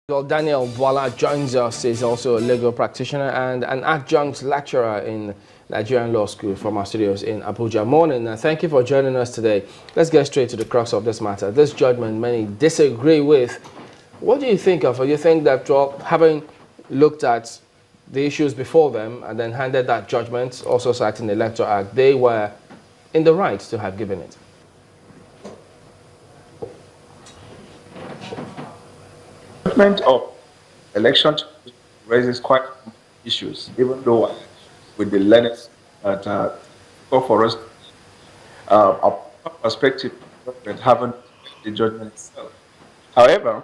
Well, Daniel Bwala joins us. He's also a legal practitioner and an adjunct lecturer in Nigerian Law School from our studios in Abuja. Morning, and thank you for joining us today. Let's get straight to the crux of this matter. This judgment many disagree with. What do you think of? Or you think that, well, having looked at the issues before them and then handed that judgment, also citing the Electoral Act, they were in the right to have given it? Judgment of election raises quite issues, even though with the learners that go for us, a perspective that haven't the judgment itself. However,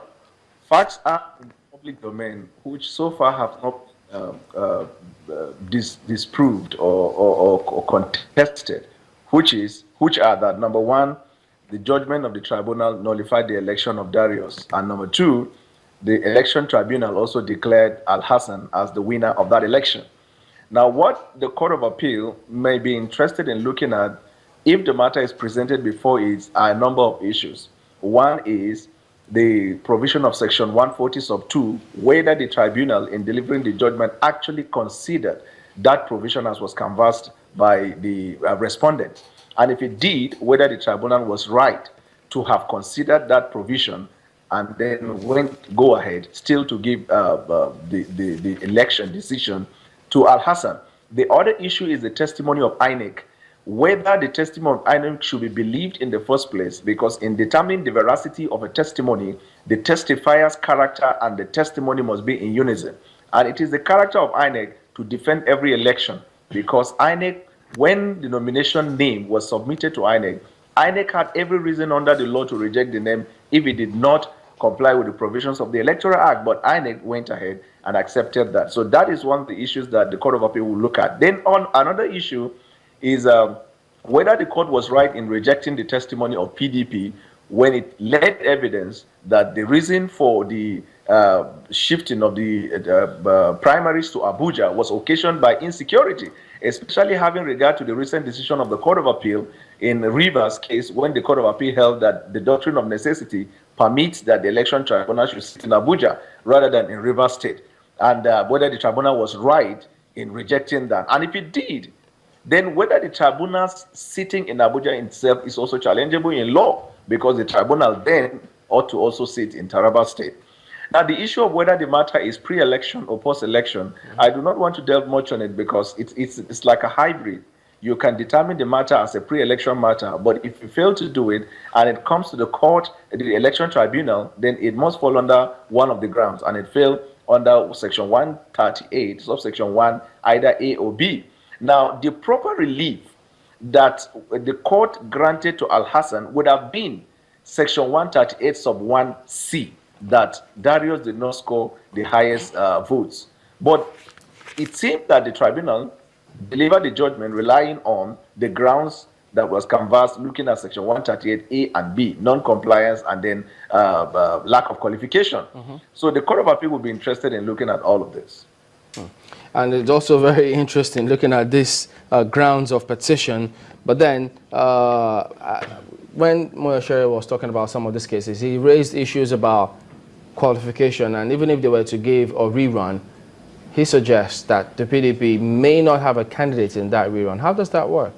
facts are in the public domain, which so far have not disproved or contested, which are that number one, the judgment of the tribunal nullified the election of Darius, and number two, the election tribunal also declared Al Hassan as the winner of that election. Now, what the Court of Appeal may be interested in looking at, if the matter is presented before it, are a number of issues. One is the provision of Section 140 sub 2, whether the tribunal in delivering the judgment actually considered that provision as was canvassed by the respondent. And if it did, whether the tribunal was right to have considered that provision and then go ahead still to give the election decision to Al Hassan. The other issue is the testimony of INEC, whether the testimony of INEC should be believed in the first place, because in determining the veracity of a testimony, the testifier's character and the testimony must be in unison. And it is the character of INEC to defend every election, because INEC, when the nomination name was submitted to INEC, INEC had every reason under the law to reject the name if it did not comply with the provisions of the Electoral Act, but INEC went ahead and accepted that. So that is one of the issues that the Court of Appeal will look at. Then on another issue is whether the court was right in rejecting the testimony of PDP when it led evidence that the reason for the shifting of the primaries to Abuja was occasioned by insecurity, especially having regard to the recent decision of the Court of Appeal in Rivers' case, when the Court of Appeal held that the doctrine of necessity permits that the election tribunal should sit in Abuja rather than in Rivers State, and whether the tribunal was right in rejecting that. And if it did, then whether the tribunal's sitting in Abuja itself is also challengeable in law, because the tribunal then ought to also sit in Taraba State. Now, the issue of whether the matter is pre-election or post-election, I do not want to delve much on it, because it's like a hybrid. You can determine the matter as a pre-election matter, but if you fail to do it and it comes to the court, the election tribunal, then it must fall under one of the grounds, and it fell under Section 138, subsection 1, either A or B. Now, the proper relief that the court granted to Al Hassan would have been Section 138 sub 1C, that Darius did not score the highest votes. But it seemed that the tribunal delivered the judgment relying on the grounds that was canvassed, looking at Section 138A and B, non-compliance, and then lack of qualification. So the Court of Appeal will be interested in looking at all of this. And it's also very interesting looking at this grounds of petition. But then when Moyoshere was talking about some of these cases, he raised issues about qualification, and even if they were to give a rerun, he suggests that the PDP may not have a candidate in that rerun. How does that work?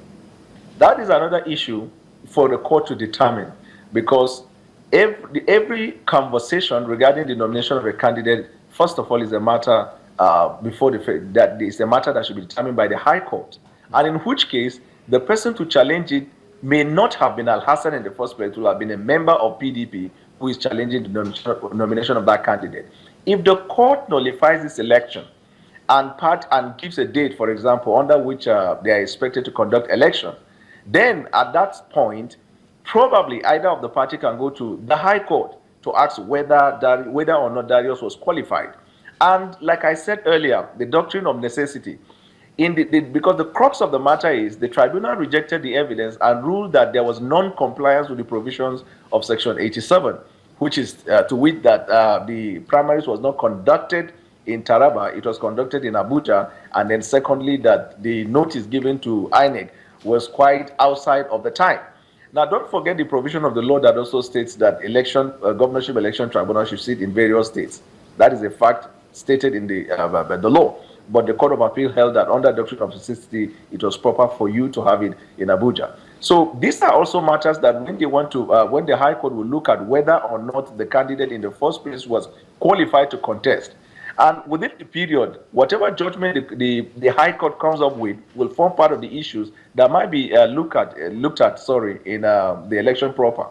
That is another issue for the court to determine, because every conversation regarding the nomination of a candidate, first of all, is a matter that is a matter that should be determined by the High Court, and in which case the person to challenge it may not have been Al Hassan in the first place, it will have been a member of PDP who is challenging the nomination of that candidate. If the court nullifies this election and gives a date, for example, under which they are expected to conduct election, then at that point, probably either of the party can go to the High Court to ask whether or not Darius was qualified. And like I said earlier, the doctrine of necessity, because the crux of the matter is the tribunal rejected the evidence and ruled that there was non-compliance with the provisions of Section 87, which is to wit that the primaries was not conducted in Taraba, it was conducted in Abuja, and then secondly, that the notice given to INEC was quite outside of the time. Now, don't forget the provision of the law that also states that governorship election tribunal should sit in various states. That is a fact stated in the law. But the Court of Appeal held that under doctrine of necessity, it was proper for you to have it in Abuja. So these are also matters that when they want to, when the High Court will look at whether or not the candidate in the first place was qualified to contest. And within the period, whatever judgment the High Court comes up with will form part of the issues that might be looked at in the election proper.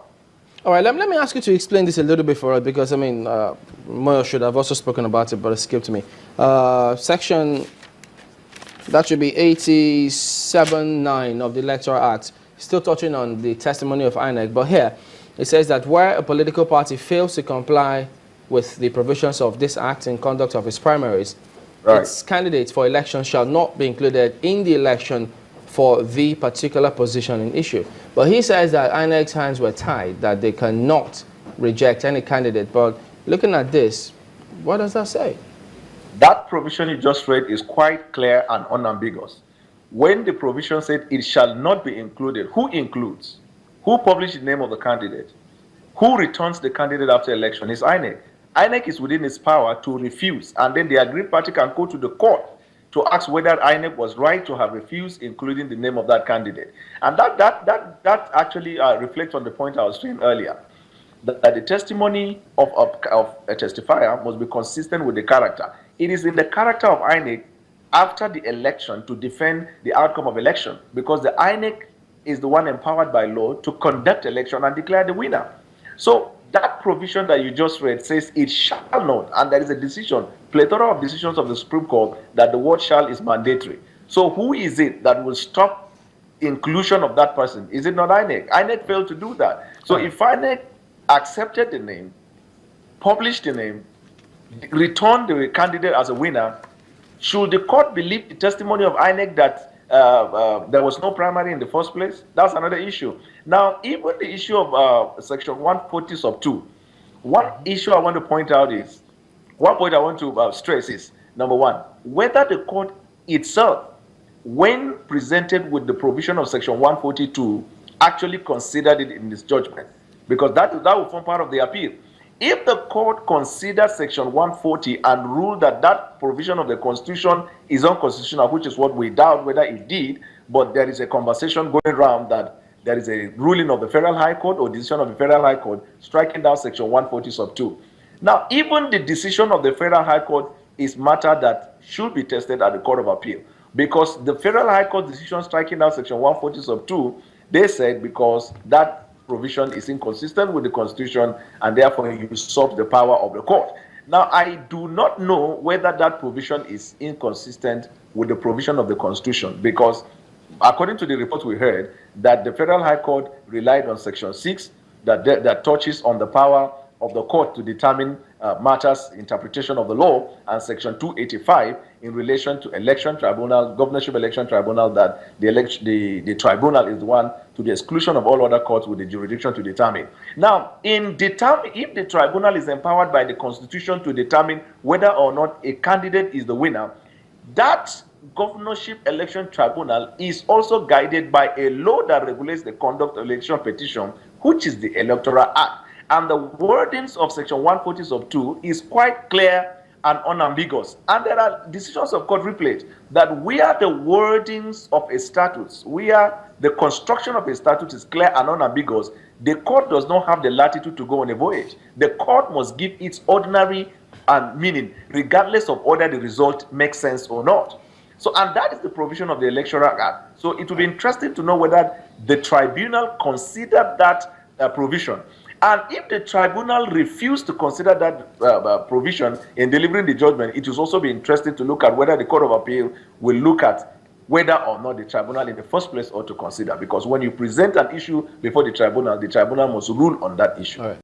All right, let me ask you to explain this a little bit for us, because, I mean, Moyo should have also spoken about it, but it skipped me. Section, that should be 87(9) of the Electoral Act, still touching on the testimony of INEC, but here it says that where a political party fails to comply with the provisions of this act in conduct of its primaries, its candidates for election shall not be included in the election for the particular position in issue. But he says that INEC's hands were tied, that they cannot reject any candidate. But looking at this, what does that say? That provision you just read is quite clear and unambiguous. When the provision said it shall not be included, who includes? Who publishes the name of the candidate? Who returns the candidate after election? It's INEC. INEC is within its power to refuse, and then the aggrieved party can go to the court to ask whether INEC was right to have refused including the name of that candidate. And that actually reflects on the point I was saying earlier, that the testimony of a testifier must be consistent with the character. It is in the character of INEC after the election to defend the outcome of election, because the INEC is the one empowered by law to conduct election and declare the winner. So that provision that you just read says it shall not, and there is a decision, plethora of decisions of the Supreme Court, that the word shall is mandatory. So who is it that will stop inclusion of that person? Is it not INEC? INEC failed to do that. So if INEC accepted the name, published the name, returned the candidate as a winner, should the court believe the testimony of INEC that there was no primary in the first place? That's another issue. Now, even the issue of Section 140 sub 2, one issue I want to point out is, one point I want to stress is, number one, whether the court itself, when presented with the provision of Section 142, actually considered it in its judgment, because that will form part of the appeal. If the court considers Section 140 and ruled that that provision of the Constitution is unconstitutional, which is what we doubt whether it did, but there is a conversation going around that there is a ruling of the Federal High Court or decision of the Federal High Court striking down Section 140 sub 2. Now, even the decision of the Federal High Court is matter that should be tested at the Court of Appeal, because the Federal High Court decision striking down Section 140 sub 2, they said because that provision is inconsistent with the Constitution and therefore usurps the power of the court. Now, I do not know whether that provision is inconsistent with the provision of the Constitution, because according to the report we heard, that the Federal High Court relied on Section 6 that touches on the power of the court to determine matters, interpretation of the law, and Section 285 in relation to election tribunal, governorship election tribunal, that the tribunal is the one to the exclusion of all other courts with the jurisdiction to determine. Now, if the tribunal is empowered by the Constitution to determine whether or not a candidate is the winner, that governorship election tribunal is also guided by a law that regulates the conduct of election petition, which is the Electoral Act. And the wordings of Section 140 sub 2 is quite clear and unambiguous. And there are decisions of court replayed that where the wordings of a statute, where the construction of a statute is clear and unambiguous, the court does not have the latitude to go on a voyage. The court must give its ordinary meaning, regardless of whether the result makes sense or not. So, and that is the provision of the Electoral Act. So it will be interesting to know whether the tribunal considered that provision. And if the tribunal refused to consider that provision in delivering the judgment, it will also be interesting to look at whether the Court of Appeal will look at whether or not the tribunal in the first place ought to consider. Because when you present an issue before the tribunal must rule on that issue. All right.